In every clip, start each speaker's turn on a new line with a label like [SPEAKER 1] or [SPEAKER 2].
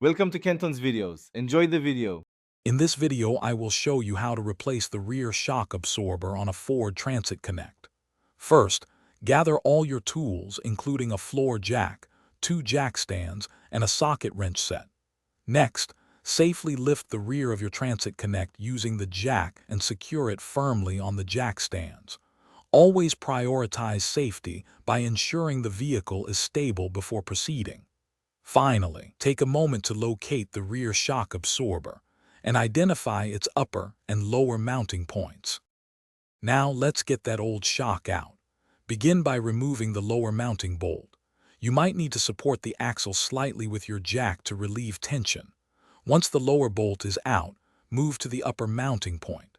[SPEAKER 1] Welcome to Kenton's videos. Enjoy the video.
[SPEAKER 2] In this video, I will show you how to replace the rear shock absorber on a Ford Transit Connect. First, gather all your tools, including a floor jack, 2 jack stands, and a socket wrench set. Next, safely lift the rear of your Transit Connect using the jack and secure it firmly on the jack stands. Always prioritize safety by ensuring the vehicle is stable before proceeding. Finally, take a moment to locate the rear shock absorber and identify its upper and lower mounting points. Now let's get that old shock out. Begin by removing the lower mounting bolt. You might need to support the axle slightly with your jack to relieve tension. Once the lower bolt is out, move to the upper mounting point.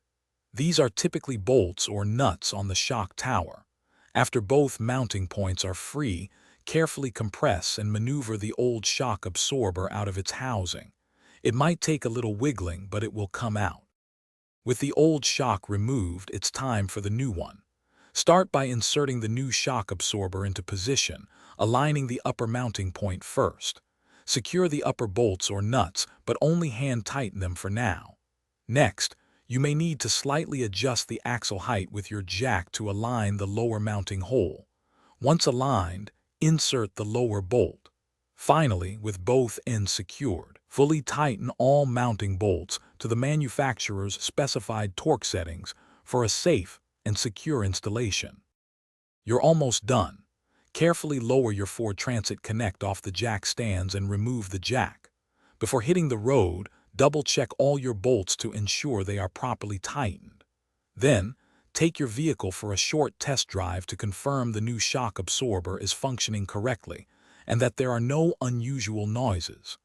[SPEAKER 2] These are typically bolts or nuts on the shock tower. After both mounting points are free, carefully compress and maneuver the old shock absorber out of its housing. It might take a little wiggling, but it will come out. With the old shock removed, it's time for the new one. Start by inserting the new shock absorber into position, aligning the upper mounting point first. Secure the upper bolts or nuts, but only hand tighten them for now. Next, you may need to slightly adjust the axle height with your jack to align the lower mounting hole. Once aligned, insert the lower bolt. Finally, with both ends secured, fully tighten all mounting bolts to the manufacturer's specified torque settings for a safe and secure installation. You're almost done. Carefully lower your Ford Transit Connect off the jack stands and remove the jack. Before hitting the road, double-check all your bolts to ensure they are properly tightened. Then, take your vehicle for a short test drive to confirm the new shock absorber is functioning correctly and that there are no unusual noises.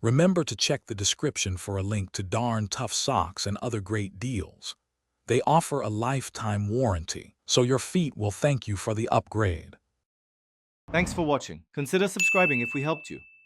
[SPEAKER 2] Remember to check the description for a link to Darn Tough socks and other great deals. They offer a lifetime warranty, so your feet will thank you for the upgrade.
[SPEAKER 1] Thanks for watching. Consider subscribing if we helped you.